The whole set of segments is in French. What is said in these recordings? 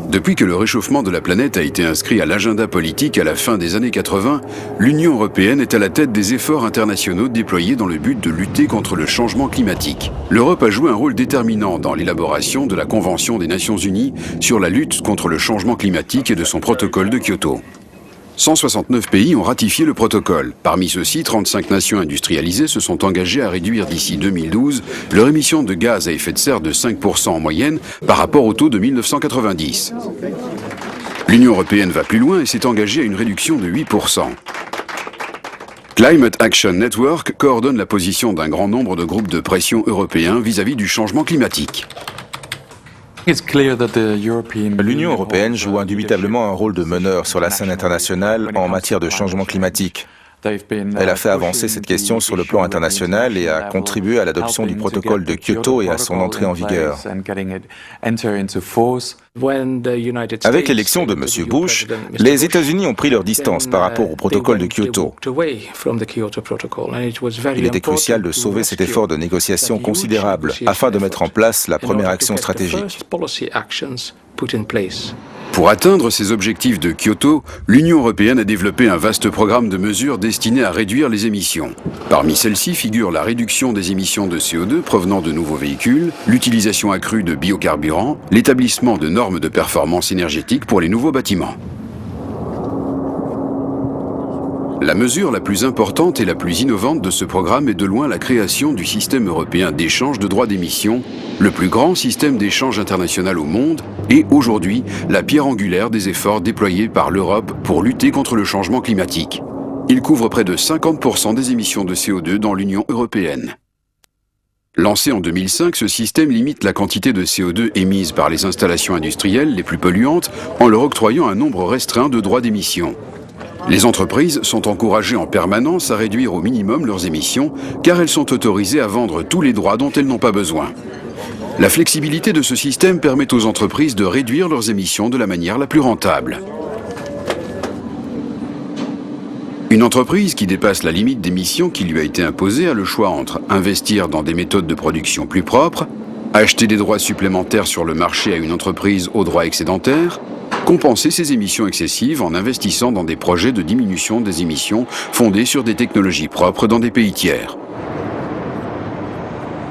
Depuis que le réchauffement de la planète a été inscrit à l'agenda politique à la fin des années 80, l'Union européenne est à la tête des efforts internationaux déployés dans le but de lutter contre le changement climatique. L'Europe a joué un rôle déterminant dans l'élaboration de la Convention des Nations Unies sur la lutte contre le changement climatique et de son protocole de Kyoto. 169 pays ont ratifié le protocole. Parmi ceux-ci, 35 nations industrialisées se sont engagées à réduire d'ici 2012 leur émission de gaz à effet de serre de 5% en moyenne par rapport au taux de 1990. L'Union européenne va plus loin et s'est engagée à une réduction de 8%. Climate Action Network coordonne la position d'un grand nombre de groupes de pression européens vis-à-vis du changement climatique. L'Union européenne joue indubitablement un rôle de meneur sur la scène internationale en matière de changement climatique. Elle a fait avancer cette question sur le plan international et a contribué à l'adoption du protocole de Kyoto et à son entrée en vigueur. Avec l'élection de M. Bush, les États-Unis ont pris leur distance par rapport au protocole de Kyoto. Il était crucial de sauver cet effort de négociation considérable afin de mettre en place la première action stratégique. Pour atteindre ces objectifs de Kyoto, l'Union européenne a développé un vaste programme de mesures destinées à réduire les émissions. Parmi celles-ci figurent la réduction des émissions de CO2 provenant de nouveaux véhicules, l'utilisation accrue de biocarburants, l'établissement de normes de performance énergétique pour les nouveaux bâtiments. La mesure la plus importante et la plus innovante de ce programme est de loin la création du système européen d'échange de droits d'émission, le plus grand système d'échange international au monde et aujourd'hui la pierre angulaire des efforts déployés par l'Europe pour lutter contre le changement climatique. Il couvre près de 50% des émissions de CO2 dans l'Union européenne. Lancé en 2005, ce système limite la quantité de CO2 émise par les installations industrielles les plus polluantes en leur octroyant un nombre restreint de droits d'émission. Les entreprises sont encouragées en permanence à réduire au minimum leurs émissions car elles sont autorisées à vendre tous les droits dont elles n'ont pas besoin. La flexibilité de ce système permet aux entreprises de réduire leurs émissions de la manière la plus rentable. Une entreprise qui dépasse la limite d'émissions qui lui a été imposée a le choix entre investir dans des méthodes de production plus propres, acheter des droits supplémentaires sur le marché à une entreprise aux droits excédentaires, compenser ses émissions excessives en investissant dans des projets de diminution des émissions fondés sur des technologies propres dans des pays tiers.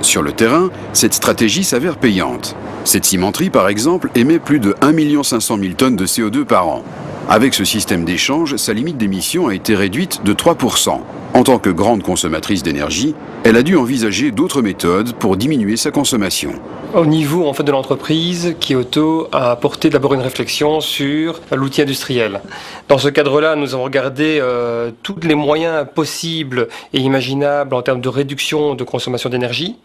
Sur le terrain, cette stratégie s'avère payante. Cette cimenterie, par exemple, émet plus de 1 500 000 tonnes de CO2 par an. Avec ce système d'échange, sa limite d'émission a été réduite de 3%. En tant que grande consommatrice d'énergie, elle a dû envisager d'autres méthodes pour diminuer sa consommation. Au niveau de l'entreprise, Kyoto a apporté d'abord une réflexion sur l'outil industriel. Dans ce cadre-là, nous avons regardé tous les moyens possibles et imaginables en termes de réduction de consommation d'énergie,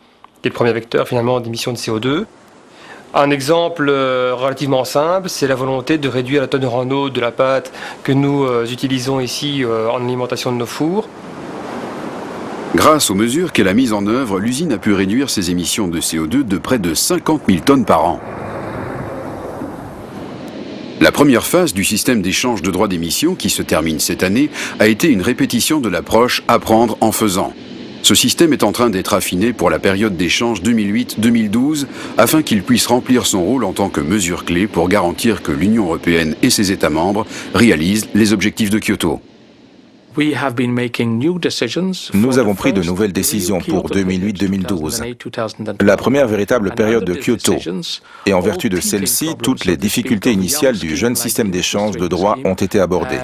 qui est le premier vecteur finalement d'émissions de CO2. Un exemple relativement simple, c'est la volonté de réduire la teneur en eau de la pâte que nous utilisons ici en alimentation de nos fours. Grâce aux mesures qu'elle a mises en œuvre, l'usine a pu réduire ses émissions de CO2 de près de 50 000 tonnes par an. La première phase du système d'échange de droits d'émission, qui se termine cette année, a été une répétition de l'approche « apprendre en faisant ». Ce système est en train d'être affiné pour la période d'échange 2008-2012 afin qu'il puisse remplir son rôle en tant que mesure clé pour garantir que l'Union européenne et ses États membres réalisent les objectifs de Kyoto. Nous avons pris de nouvelles décisions pour 2008-2012, la première véritable période de Kyoto. Et en vertu de celle-ci, toutes les difficultés initiales du jeune système d'échange de droits ont été abordées.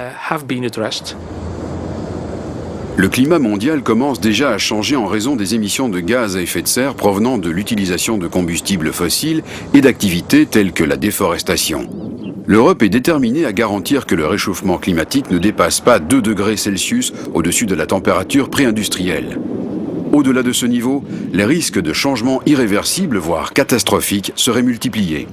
Le climat mondial commence déjà à changer en raison des émissions de gaz à effet de serre provenant de l'utilisation de combustibles fossiles et d'activités telles que la déforestation. L'Europe est déterminée à garantir que le réchauffement climatique ne dépasse pas 2 degrés Celsius au-dessus de la température pré-industrielle. Au-delà de ce niveau, les risques de changements irréversibles, voire catastrophiques, seraient multipliés.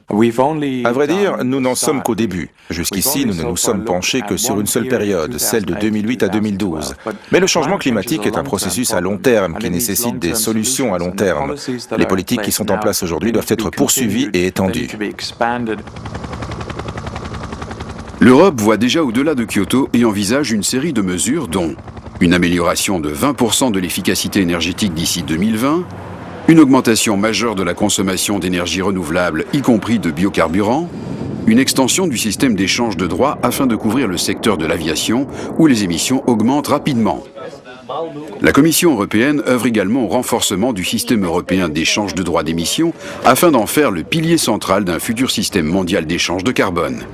À vrai dire, nous n'en sommes qu'au début. Jusqu'ici, nous ne nous sommes penchés que sur une seule période, celle de 2008 à 2012. Mais le changement climatique est un processus à long terme qui nécessite des solutions à long terme. Les politiques qui sont en place aujourd'hui doivent être poursuivies et étendues. L'Europe voit déjà au-delà de Kyoto et envisage une série de mesures dont une amélioration de 20% de l'efficacité énergétique d'ici 2020, une augmentation majeure de la consommation d'énergie renouvelable, y compris de biocarburants, une extension du système d'échange de droits afin de couvrir le secteur de l'aviation où les émissions augmentent rapidement. La Commission européenne œuvre également au renforcement du système européen d'échange de droits d'émission afin d'en faire le pilier central d'un futur système mondial d'échange de carbone.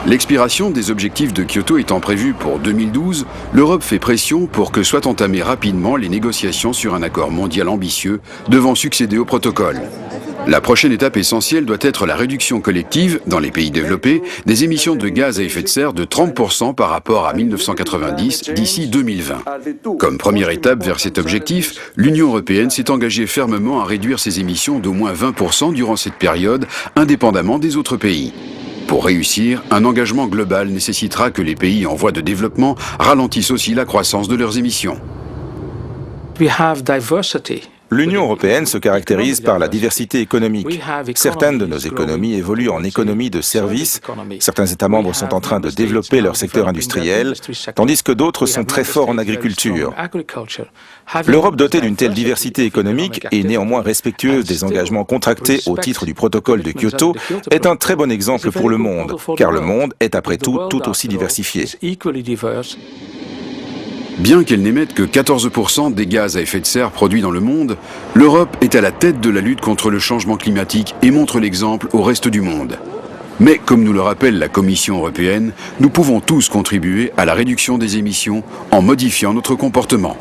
L'expiration des objectifs de Kyoto étant prévue pour 2012, l'Europe fait pression pour que soient entamées rapidement les négociations sur un accord mondial ambitieux devant succéder au protocole. La prochaine étape essentielle doit être la réduction collective, dans les pays développés, des émissions de gaz à effet de serre de 30% par rapport à 1990 d'ici 2020. Comme première étape vers cet objectif, l'Union européenne s'est engagée fermement à réduire ses émissions d'au moins 20% durant cette période, indépendamment des autres pays. Pour réussir, un engagement global nécessitera que les pays en voie de développement ralentissent aussi la croissance de leurs émissions. L'Union européenne se caractérise par la diversité économique. Certaines de nos économies évoluent en économie de services, certains États membres sont en train de développer leur secteur industriel, tandis que d'autres sont très forts en agriculture. L'Europe dotée d'une telle diversité économique et néanmoins respectueuse des engagements contractés au titre du protocole de Kyoto est un très bon exemple pour le monde, car le monde est après tout aussi diversifié. Bien qu'elle n'émette que 14% des gaz à effet de serre produits dans le monde, l'Europe est à la tête de la lutte contre le changement climatique et montre l'exemple au reste du monde. Mais comme nous le rappelle la Commission européenne, nous pouvons tous contribuer à la réduction des émissions en modifiant notre comportement.